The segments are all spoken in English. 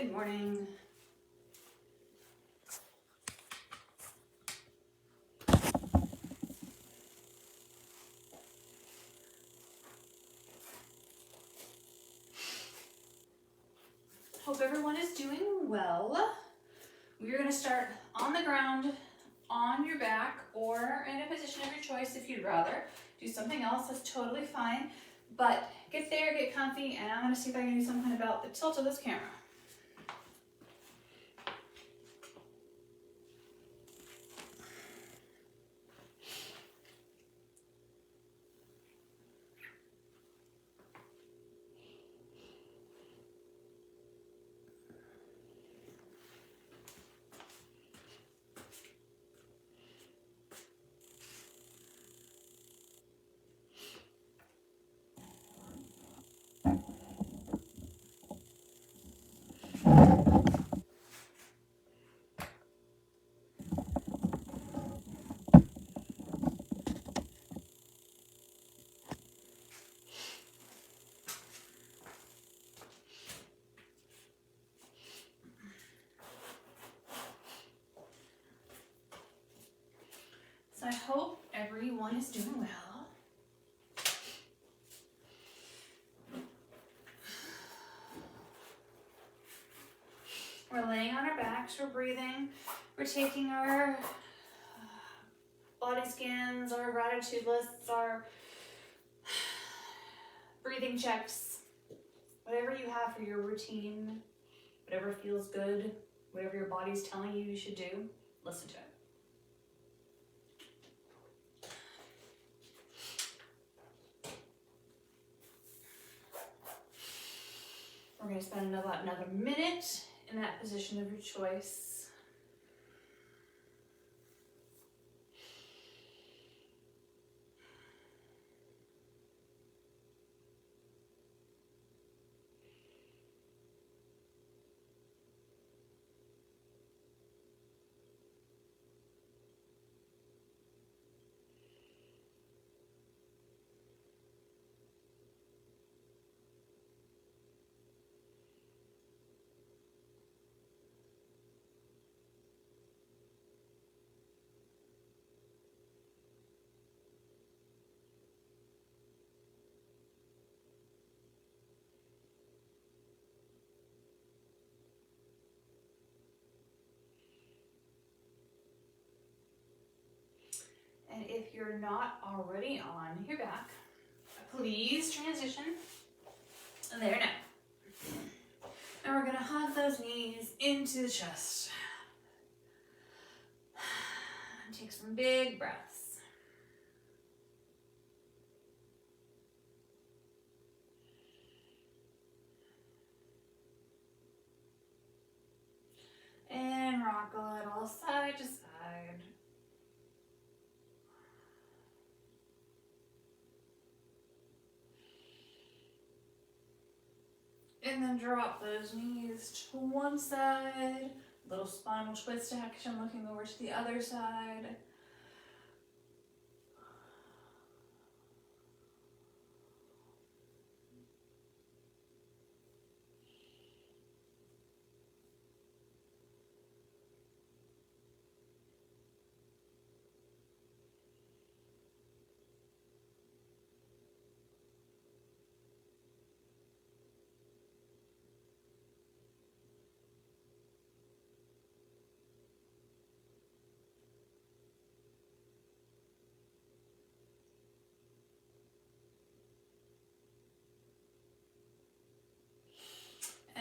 Good morning. Hope everyone is doing well. We're going to start on the ground, on your back, or in a position of your choice if you'd rather. Do something else, that's totally fine. But get there, get comfy, and I'm going to see if I can do something about the tilt of this camera. So I hope everyone is doing well. We're laying on our backs, we're breathing, we're taking our body scans, our gratitude lists, our breathing checks, whatever you have for your routine, whatever feels good, whatever your body's telling you should do, listen to it. We're going to spend about another minute in that position of your choice. And if you're not already on your back, please transition. There now. And we're going to hug those knees into the chest. And take some big breaths. And rock a little side to side. And then drop those knees to one side. Little spinal twist action, looking over to the other side.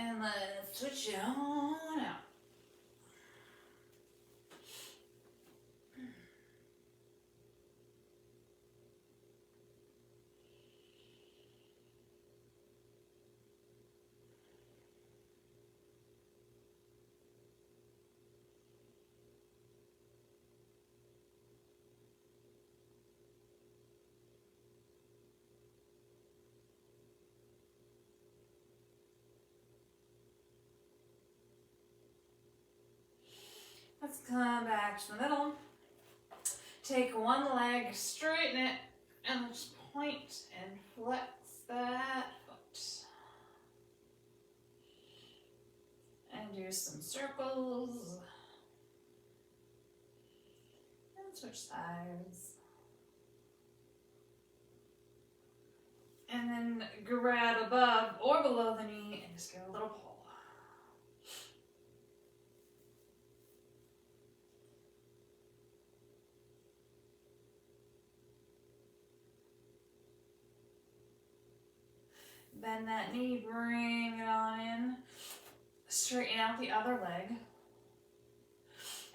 And let's switch it on out. Let's come back to the middle. Take one leg, straighten it, and just point and flex that foot. And And do some circles. And switch sides. And then grab above or below the knee and just give a little pull. Bend that knee, bring it on in. Straighten out the other leg.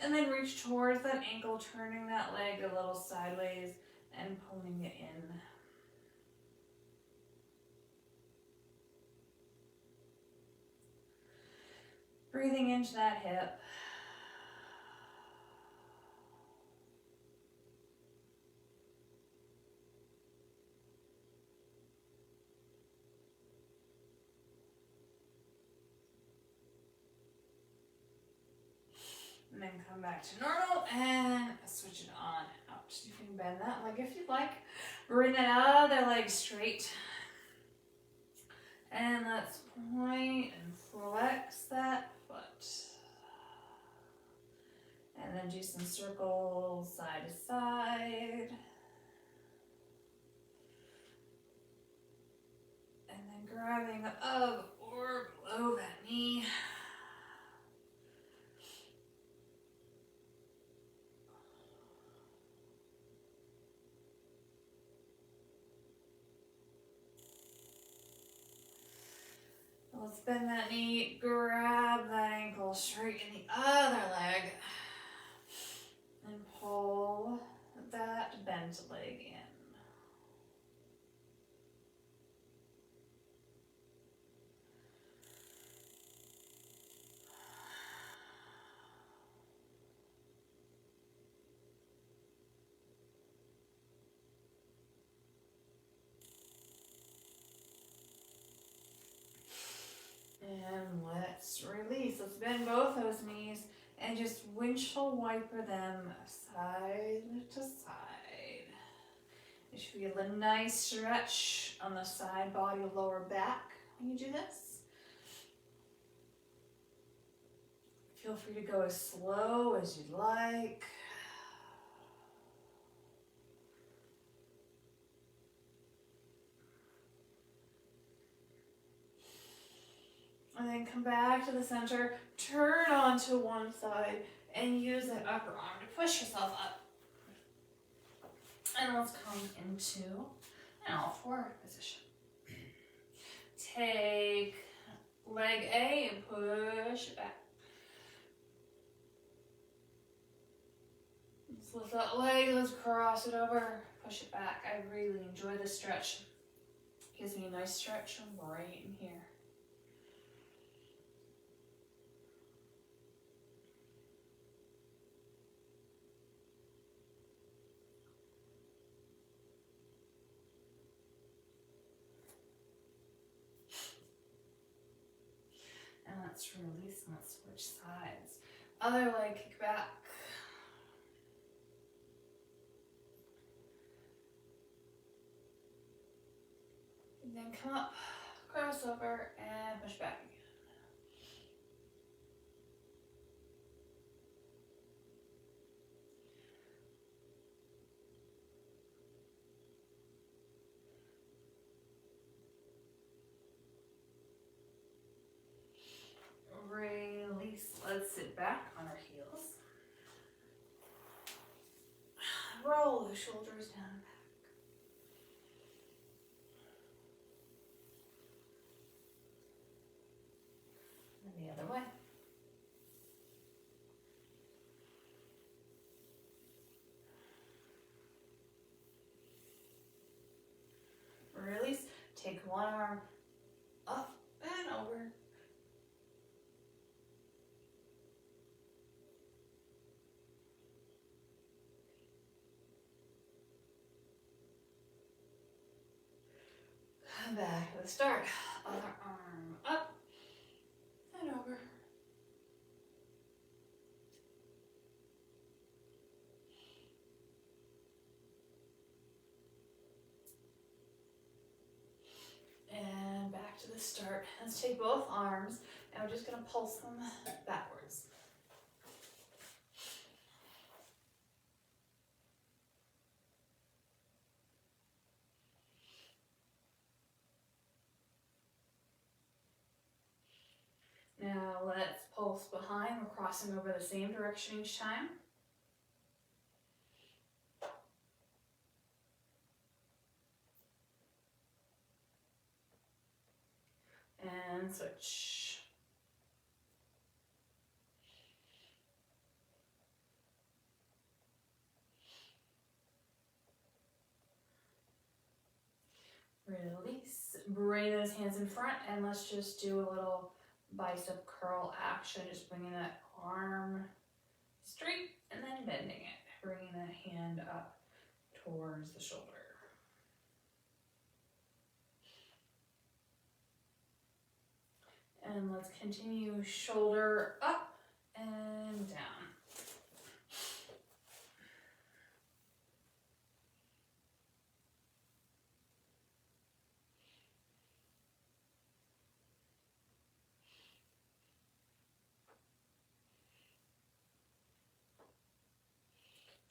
And then reach towards that ankle, turning that leg a little sideways and pulling it in. Breathing into that hip. And then come back to normal and switch it on out. You can bend that leg if you'd like. Bring that other leg straight. And let's point and flex that foot. And then do some circles side to side. And then grabbing up or below that knee. Let's bend that knee, grab that ankle, straighten the other leg, and pull that bent leg in. And let's release. Let's bend both those knees and just windshield wiper them side to side. You should feel a nice stretch on the side body, lower back when you do this. Feel free to go as slow as you'd like. And then come back to the center, turn onto one side, and use that upper arm to push yourself up. And let's come into an all-four position. Take leg A and push it back. Let's lift that leg, let's cross it over, push it back. I really enjoy this stretch. Gives me a nice stretch right in here. And let's release and let's switch sides. Other leg kick back. And then come up, cross over, and push back again. Release. Let's sit back on our heels. Roll the shoulders down and back. And the other way. Release. Take one arm up and over. Back to the start. Other arm up and over. And back to the start. Let's take both arms, And we're just gonna pulse them backwards. Now let's pulse behind. We're crossing over the same direction each time. And switch. Release. Bring those hands in front and let's just do a little bicep curl action. Just bringing that arm straight and then bending it. Bringing that hand up towards the shoulder. And let's continue shoulder up and down.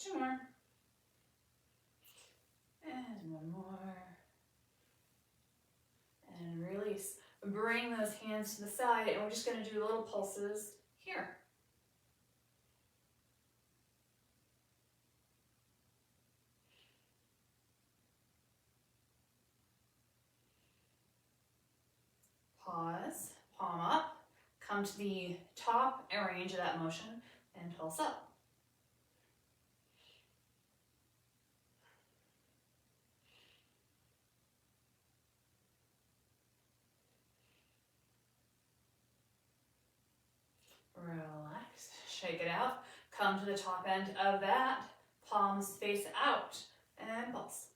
Two more. And one more. And release. Bring those hands to the side and we're just going to do little pulses here. Pause, palm up, come to the top and range of that motion and pulse up. Relax, shake it out, come to the top end of that, palms face out, and pulse.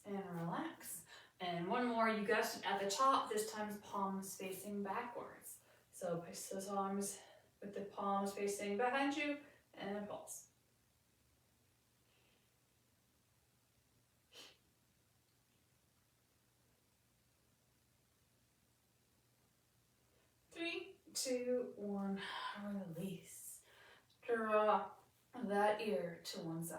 And relax. And one more, you got at the top, this time palms facing backwards. So place those arms with the palms facing behind you and pulse. Three, two, one, release. Draw that ear to one side.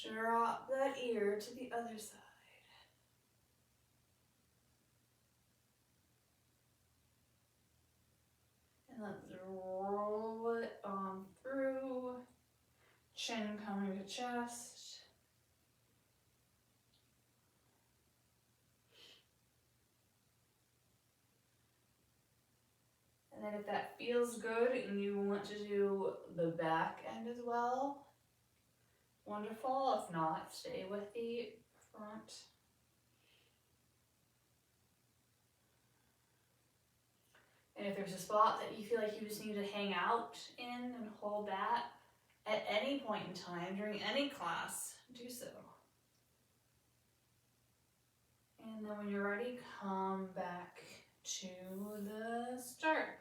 Drop that ear to the other side. And let's roll it on through. Chin coming to chest. And then if that feels good and you want to do the back end as well, wonderful. If not, stay with the front. And if there's a spot that you feel like you just need to hang out in and hold that at any point in time during any class, do so. And then when you're ready, come back to the start.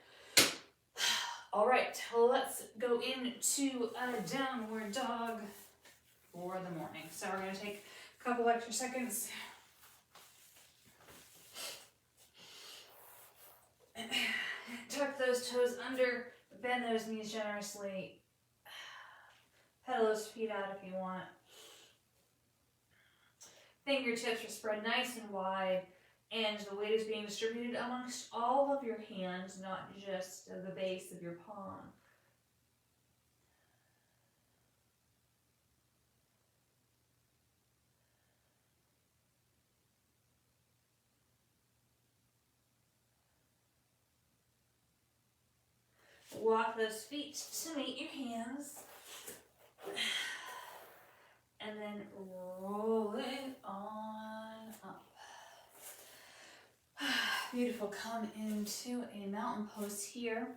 All right, let's go into a downward dog for the morning. So we're going to take a couple extra seconds. Tuck those toes under, bend those knees generously. Pedal those feet out if you want. Fingertips are spread nice and wide, and the weight is being distributed amongst all of your hands, not just the base of your palm. Walk those feet to meet your hands. And then roll it on up. Beautiful. Come into a mountain pose here.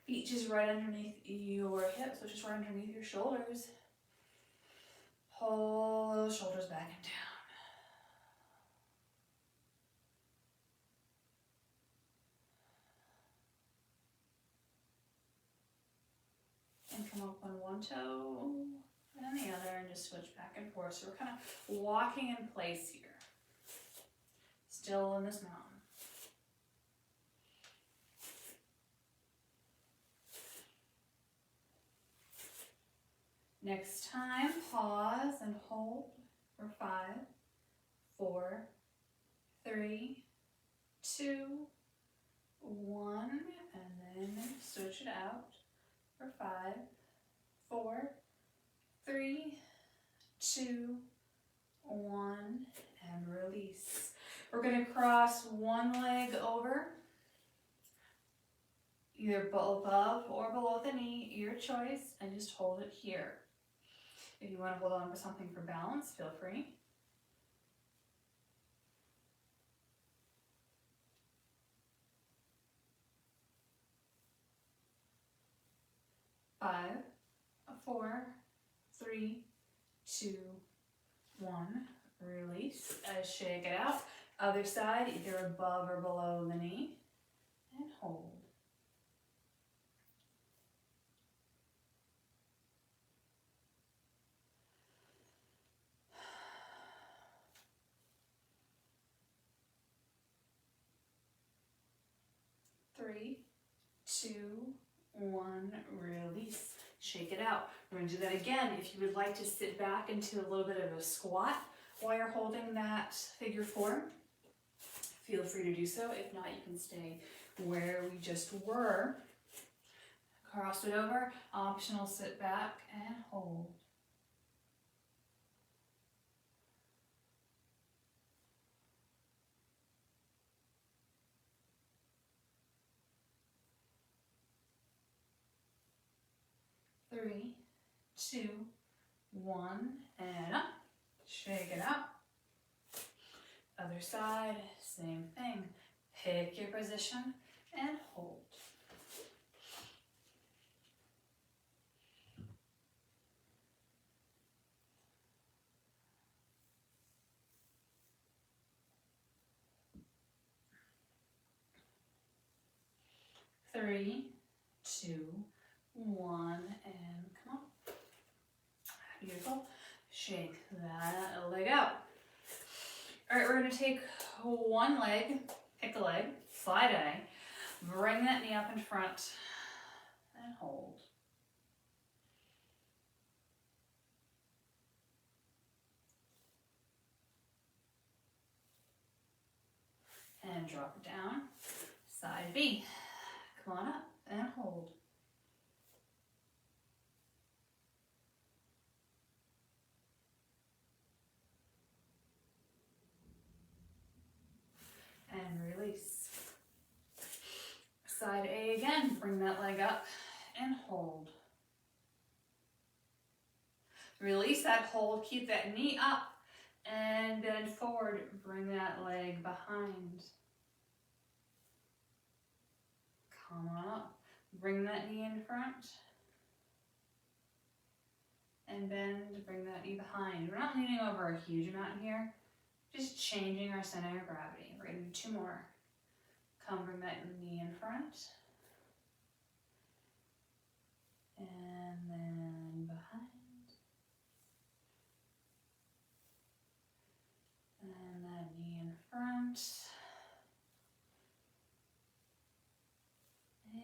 Feet just right underneath your hips, so just right underneath your shoulders. Pull those shoulders back and down. open one toe and then the other and just switch back and forth. So we're kind of walking in place here. Still in this mountain. Next time, pause and hold for 5, 4, 3, 2, 1, and then switch it out for 5, 4, 3, 2, 1, and release. We're going to cross one leg over, either above or below the knee, your choice, and just hold it here. If you want to hold on for something for balance, feel free. Five, 4, 3, 2, 1. Release. Shake it out. Other side, either above or below the knee, and hold. Three, 2, 1, release. Shake it out. We're going to do that again. If you would like to sit back into a little bit of a squat while you're holding that figure 4, feel free to do so. If not, you can stay where we just were. Cross it over. Optional, sit back and hold. Three, 2, 1, and up. Shake it out. Other side, same thing. Pick your position and hold. Three, 2, 1, and come on. Beautiful. Shake that leg out. All right, we're going to take one leg, pick a leg, slide A, bring that knee up in front, and hold. And drop it down. Side B. Come on up and hold. And release. Side A again, bring that leg up and hold. Release that hold, keep that knee up and bend forward, bring that leg behind. Come on up, bring that knee in front and bend, bring that knee behind. We're not leaning over a huge amount here, just changing our center of gravity. We're going to do 2 more. Come, bring that knee in front. And then behind. And that knee in front.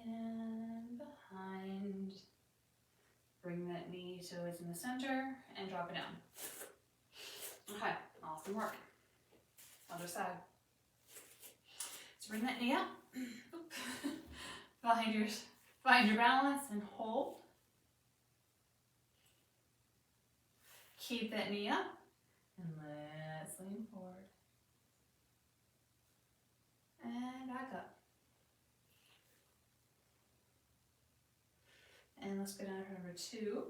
And behind. Bring that knee so it's in the center and drop it down. Okay, awesome work. Other side. So bring that knee up. Find your balance and hold. Keep that knee up and let's lean forward. And back up. And let's go down for number 2.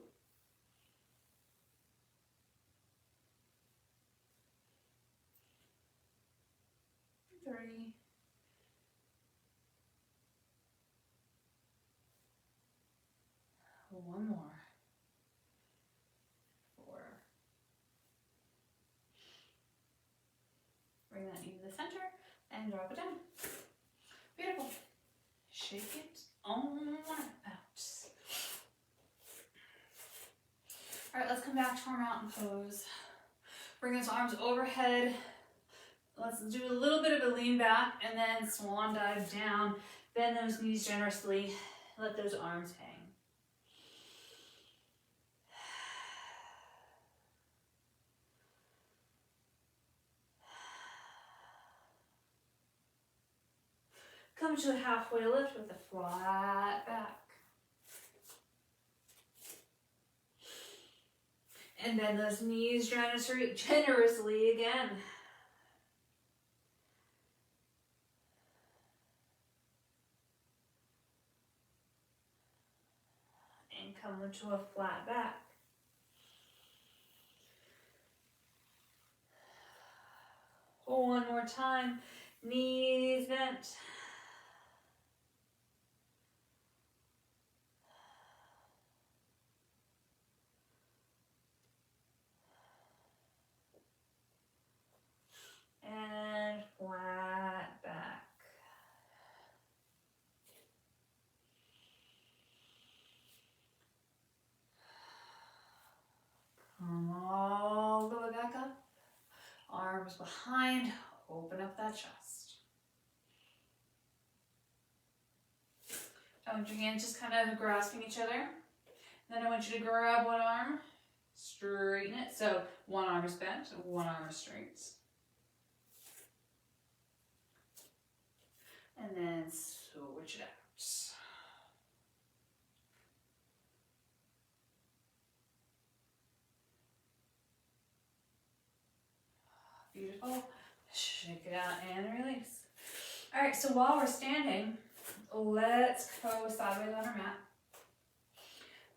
Three. One more. 4. Bring that knee to the center and drop it down. Beautiful. Shake it on out. All right, let's come back to our mountain pose. Bring those arms overhead. Let's do a little bit of a lean back and then swan dive down. Bend those knees generously. Let those arms hang. Come to a halfway lift with a flat back. And bend those knees generously again. And come to a flat back. One more time, knees bent. And flat back. Come all the way back up. Arms behind, open up that chest. I want your hands just kind of grasping each other. Then I want you to grab one arm, straighten it. So one arm is bent, one arm is straight. And then switch it out. Beautiful. Shake it out and release. All right, so while we're standing, let's go sideways on our mat.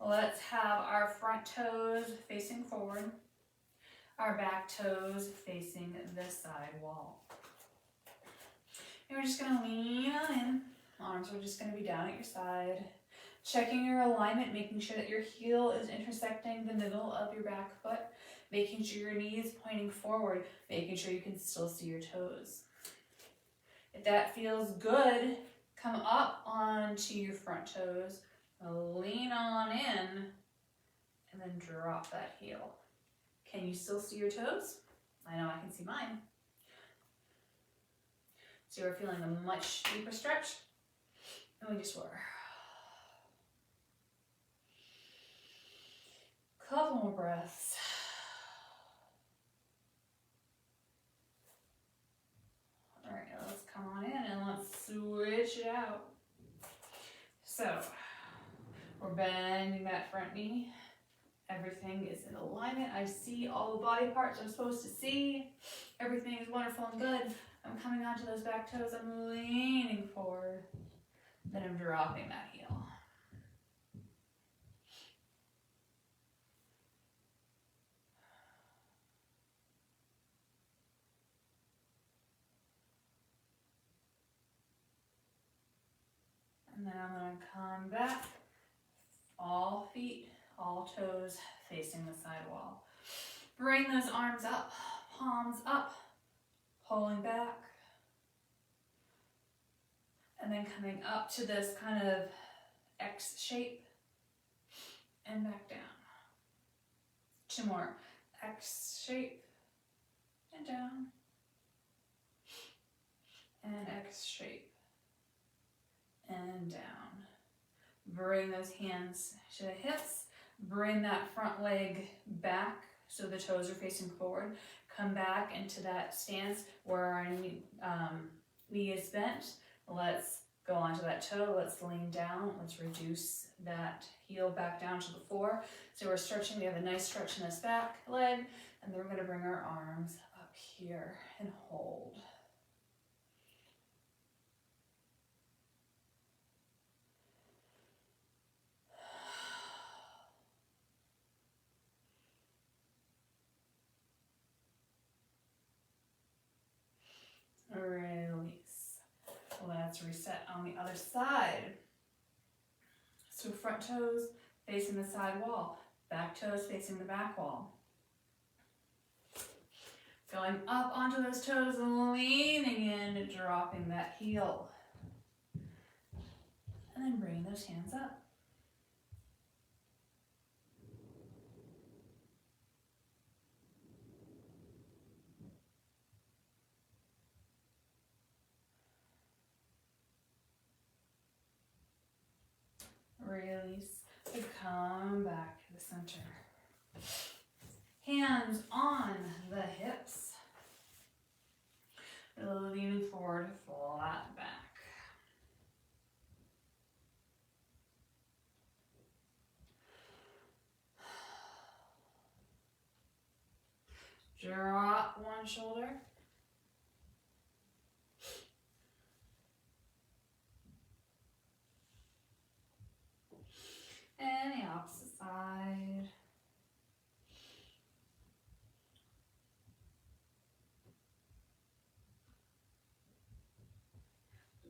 Let's have our front toes facing forward, our back toes facing the side wall. And we're just gonna lean on in. Arms are just gonna be down at your side. Checking your alignment, making sure that your heel is intersecting the middle of your back foot. Making sure your knee is pointing forward, making sure you can still see your toes. If that feels good, come up onto your front toes, lean on in, and then drop that heel. Can you still see your toes? I know I can see mine. So you're feeling a much deeper stretch, and we just were. Couple more breaths. All right, let's come on in and let's switch it out. So we're bending that front knee. Everything is in alignment. I see all the body parts I'm supposed to see. Everything is wonderful and good. I'm coming onto those back toes. I'm leaning forward. Then I'm dropping that heel. And then I'm going to come back. All feet, all toes facing the side wall. Bring those arms up, palms up, pulling back. And then coming up to this kind of X shape and back down. Two more. X shape and down. And X shape and down. Bring those hands to the hips. Bring that front leg back so the toes are facing forward. Come back into that stance where our knee is bent. Let's go onto that toe. Let's lean down. Let's reduce that heel back down to the floor. So we're stretching. We have a nice stretch in this back leg. And then we're going to bring our arms up here and hold. Release. Let's reset on the other side. So front toes facing the side wall, back toes facing the back wall. Going up onto those toes, leaning in, dropping that heel. And then bringing those hands up. release, to come back to the center. Hands on the hips. Leaning forward, flat back. Drop one shoulder. And the opposite side.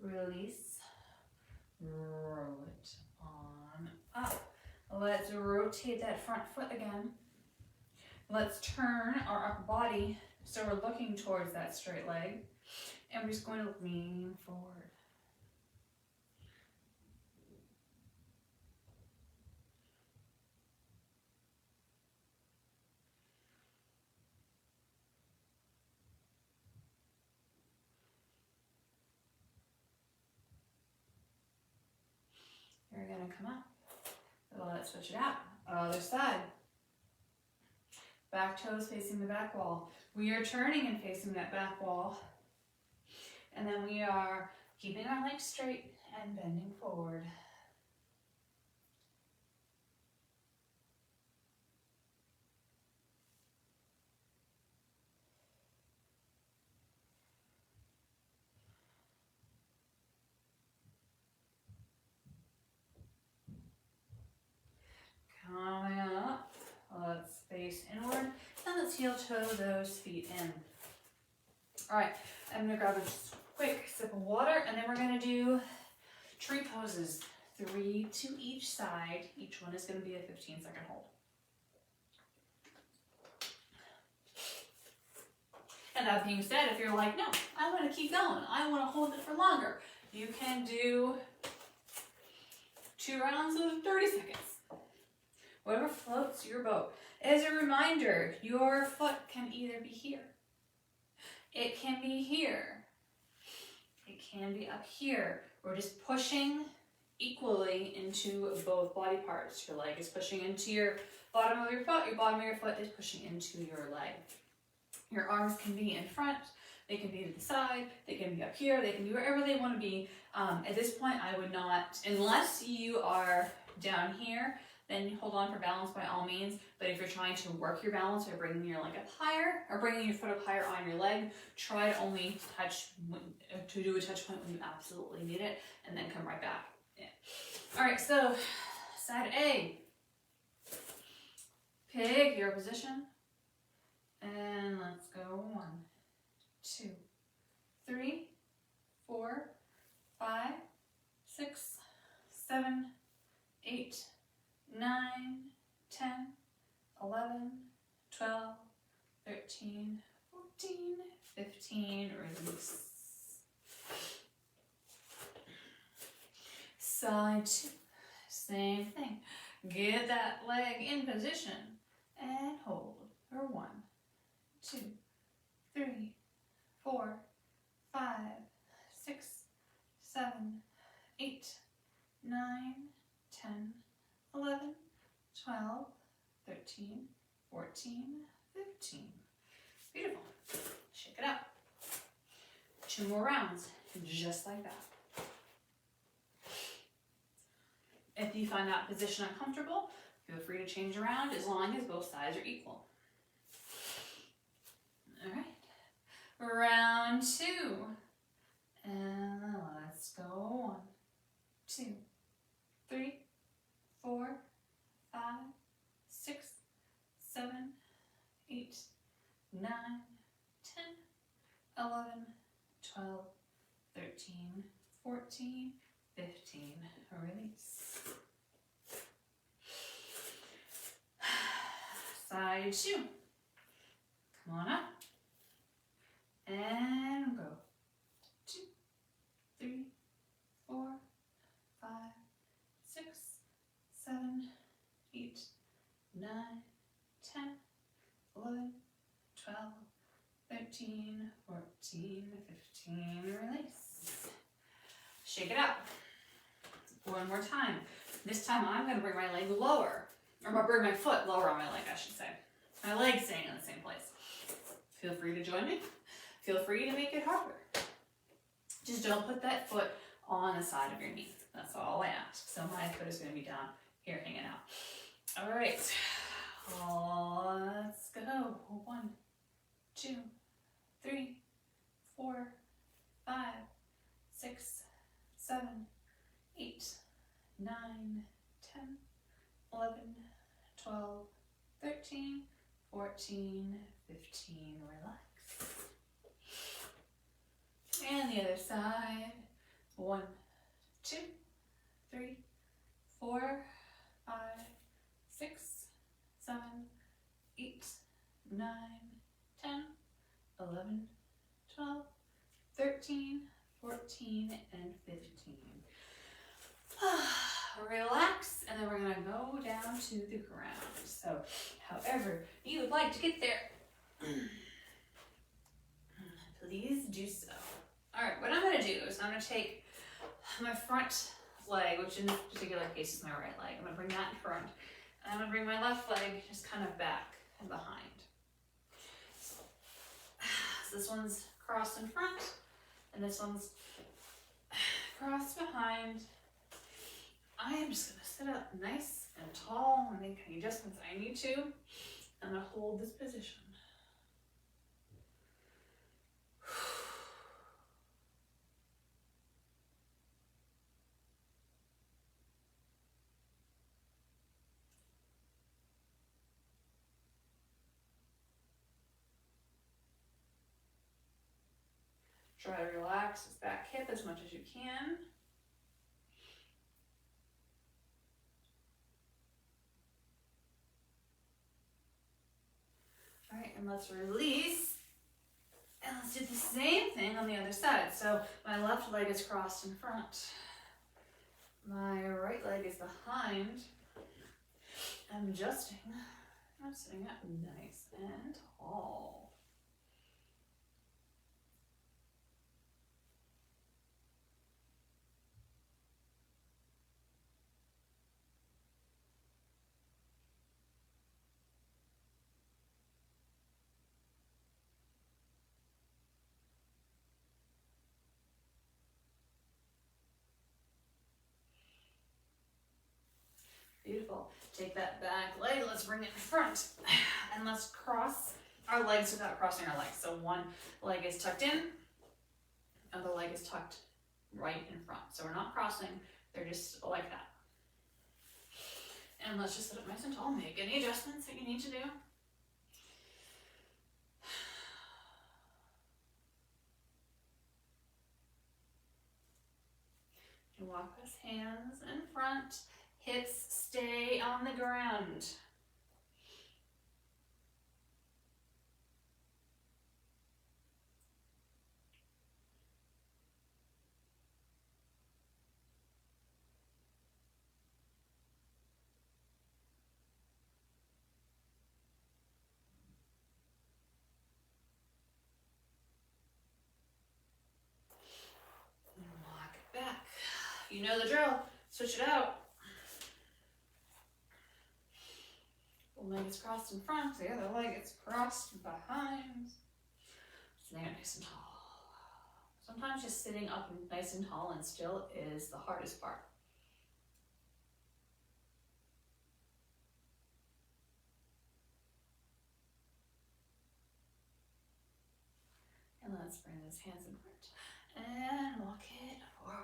Release. Roll it on up. Let's rotate that front foot again. Let's turn our upper body so we're looking towards that straight leg. And we're just going to lean forward. You're going to come up. Let's switch it out. Other side. Back toes facing the back wall. We are turning and facing that back wall. And then we are keeping our legs straight and bending forward. Coming up, let's face inward, and let's heel toe those feet in. All right, I'm gonna grab a quick sip of water, and then we're gonna do tree poses, 3 to each side. Each one is gonna be a 15-second hold. And that being said, if you're like, no, I wanna keep going, I wanna hold it for longer, you can do 2 rounds of 30 seconds. Whatever floats your boat. As a reminder, your foot can either be here. It can be here. It can be up here. We're just pushing equally into both body parts. Your leg is pushing into your bottom of your foot. Your bottom of your foot is pushing into your leg. Your arms can be in front. They can be to the side. They can be up here. They can be wherever they want to be. At this point, I would not, unless you are down here, then hold on for balance by all means. But if you're trying to work your balance or bringing your leg up higher or bringing your foot up higher on your leg, try to only to do a touch point when you absolutely need it, and then come right back. Yeah. All right, so side A. Pick your position, and let's go 1, 2, 3, 4, 5, 6, 7, 8, 9, 10, 11, 12, 13, 14, 15, release. Side 2, same thing. Get that leg in position and hold for 1, 2, 3, 4, 5, 6, 7, 8, 9, 10, 11, 12, 13, 14, 15. Beautiful. Shake it up. 2 more rounds, just like that. If you find that position uncomfortable, feel free to change around as long as both sides are equal. All right. Round 2. And let's go 1, 2, 3, 4, 5, 6, 7, 8, 9, 10, 11, 12, 13, 14, 15. Release. Side 2. Come on up. And go. 2, 3, 4, 5, 6, 7, 8, 9, 10, 11, 12, 13, 14, 15. Release. Shake it up. 1 more time. This time I'm going to bring my leg lower, or bring my foot lower on my leg, I should say. My leg staying in the same place. Feel free to join me. Feel free to make it harder. Just don't put that foot on the side of your knee. That's all I ask. So my foot is going to be down here hanging out. All right. Let's go. 1, 2, 3, 4, 5, 6, 7, 8, 9, 10, 11, 12, 13, 14, 15. Relax. And the other side. 1, 2, 3, 4, 5, 6, 7, 8, 9, 10, 11, 12, 13, 14, and 15. Relax, and then we're going to go down to the ground. So, however you would like to get there, please do so. All right, what I'm going to do is I'm going to take my front leg, which in this particular case is my right leg. I'm going to bring that in front, and I'm going to bring my left leg just kind of back and behind. So this one's crossed in front, and this one's crossed behind. I am just going to sit up nice and tall and make any adjustments I need to. I'm going to hold this position. Try to relax this back hip as much as you can. All right, and let's release. And let's do the same thing on the other side. So my left leg is crossed in front. My right leg is behind. I'm adjusting. I'm sitting up nice and tall. Beautiful. Take that back leg, let's bring it in front. And let's cross our legs without crossing our legs. So one leg is tucked in, other leg is tucked right in front. So we're not crossing, they're just like that. And let's just sit up nice and tall. Make any adjustments that you need to do. You walk with hands in front. Hips stay on the ground. And walk it back. You know the drill. Switch it out. One leg is crossed in front, the other leg is crossed behind. Sitting up nice and tall. Sometimes just sitting up nice and tall and still is the hardest part. And let's bring those hands in front and walk it forward.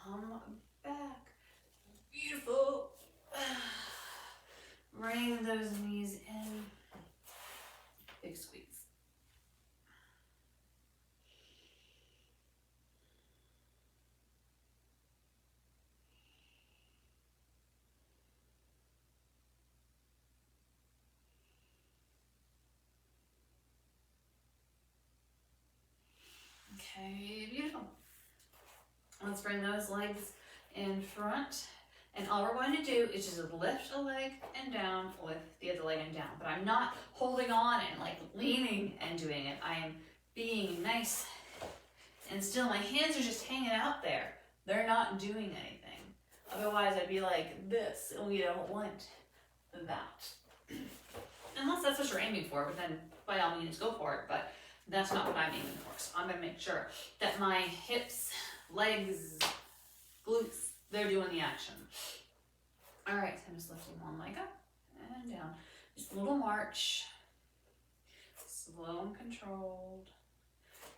Come back. Beautiful. Bring those knees in. Big squeeze. Okay, beautiful. Let's bring those legs in front. And all we're going to do is just lift a leg and down, lift the other leg and down. But I'm not holding on and like leaning and doing it. I am being nice and still. My hands are just hanging out there. They're not doing anything. Otherwise I'd be like this, and we don't want that. Unless that's what you're aiming for, but then by all means go for it. But that's not what I'm aiming for. So I'm gonna make sure that my hips, legs, glutes, they're doing the action. All right, so I'm just lifting one leg up and down. Just a little march, slow and controlled.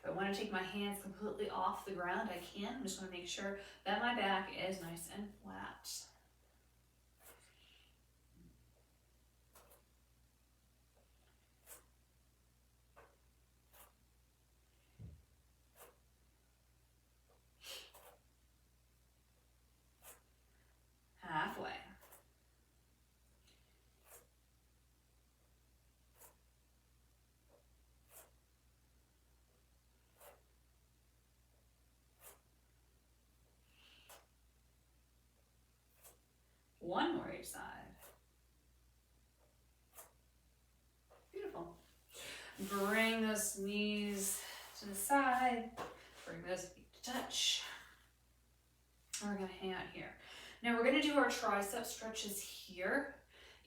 If I want to take my hands completely off the ground, I can. I'm just going to make sure that my back is nice and flat. Halfway. One more each side. Beautiful. Bring those knees to the side. Bring those feet to touch. And we're going to hang out here. Now we're going to do our tricep stretches here.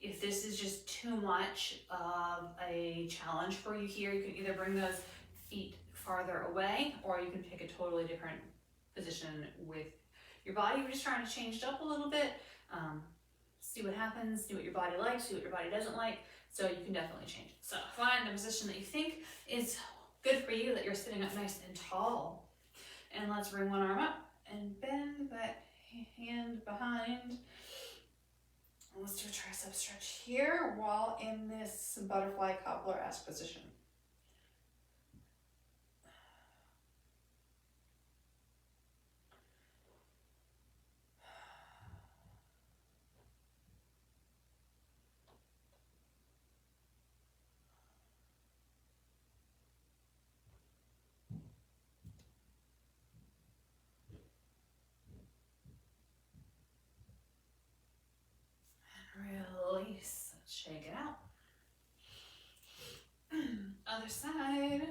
If this is just too much of a challenge for you here, you can either bring those feet farther away, or you can pick a totally different position with your body. We're just trying to change it up a little bit. See what happens, see what your body likes, see what your body doesn't like. So you can definitely change it. So find the position that you think is good for you, that you're sitting up nice and tall. And let's bring one arm up and bend that hand behind. Let's do a tricep stretch here while in this butterfly cobbler-esque position. Release. Shake it out. Other side.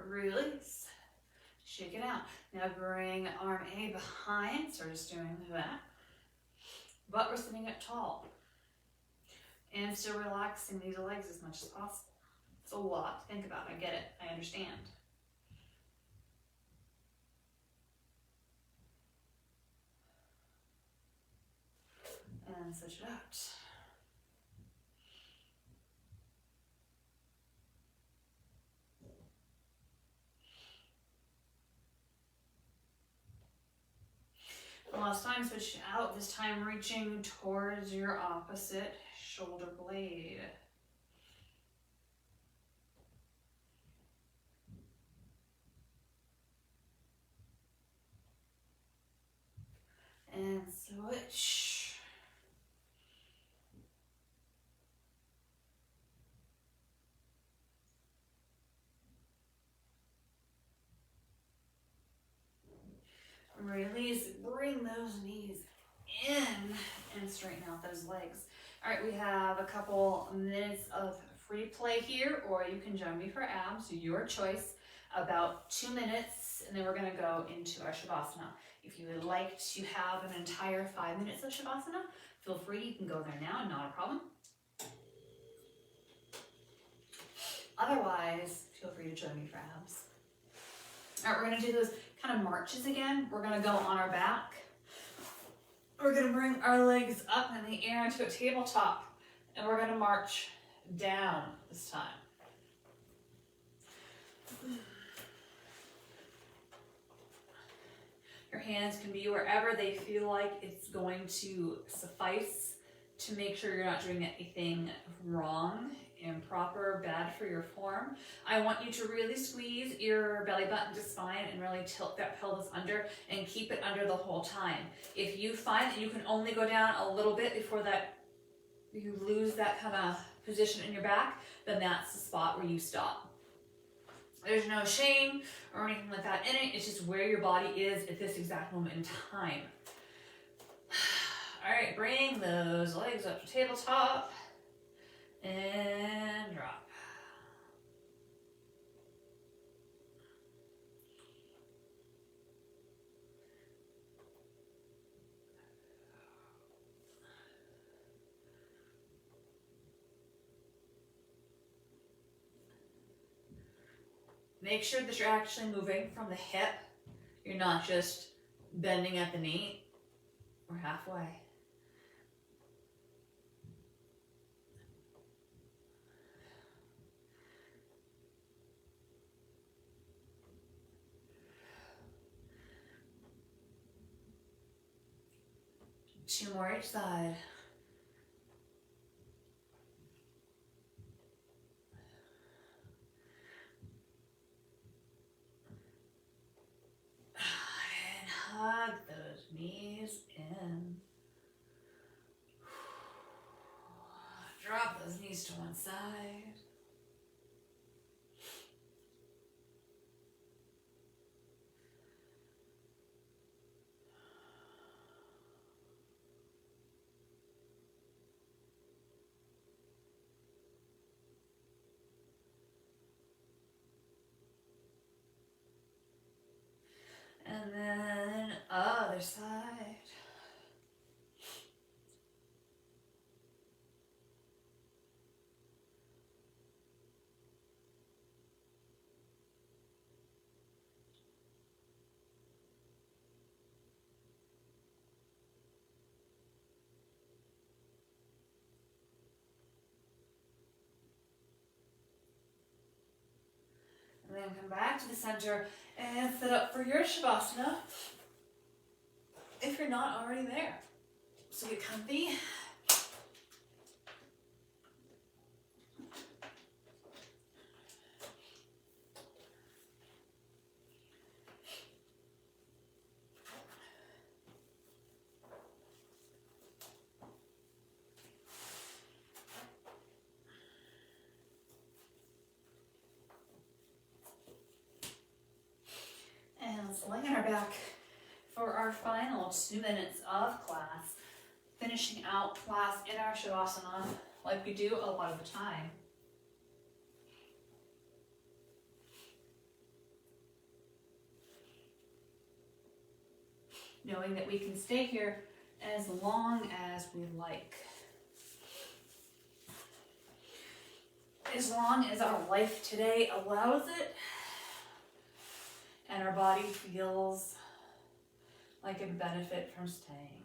Release. Shake it out. Now bring arm A behind, so we're just doing that. But we're sitting up tall. And still relaxing these legs as much as possible. It's a lot to think about. I get it. I understand. And switch it out. Last time, switch out, this time reaching towards your opposite shoulder blade. And switch. Release, bring those knees in and straighten out those legs. All right, we have a couple minutes of free play here, or you can join me for abs, your choice, about 2 minutes, and then we're gonna go into our Shavasana. If you would like to have an entire 5 minutes of Shavasana, feel free, you can go there now, not a problem. Otherwise, feel free to join me for abs. All right, we're gonna do those kind of marches again. We're gonna go on our back. We're gonna bring our legs up in the air into a tabletop, and we're gonna march down this time. Your hands can be wherever they feel like it's going to suffice to make sure you're not doing anything wrong improper, bad for your form. I want you to really squeeze your belly button to spine and really tilt that pelvis under and keep it under the whole time. If you find that you can only go down a little bit before that you lose that kind of position in your back, then that's the spot where you stop. There's no shame or anything like that in it. It's just where your body is at this exact moment in time. All right, bring those legs up to tabletop and drop. Make sure that you're actually moving from the hip. You're not just bending at the knee. We're halfway. Two more each side. And hug those knees in. Drop those knees to one side. And then other side. And then come back to the center and set up for your Shavasana if you're not already there. So get comfy. And let's lay on our back for our final 2 minutes of class, finishing out class in our Shavasana like we do a lot of the time. Knowing that we can stay here as long as we like. As long as our life today allows it, and our body feels like it benefit from staying.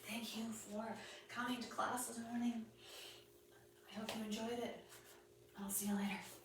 Thank you for coming to class this morning. I hope you enjoyed it. I'll see you later.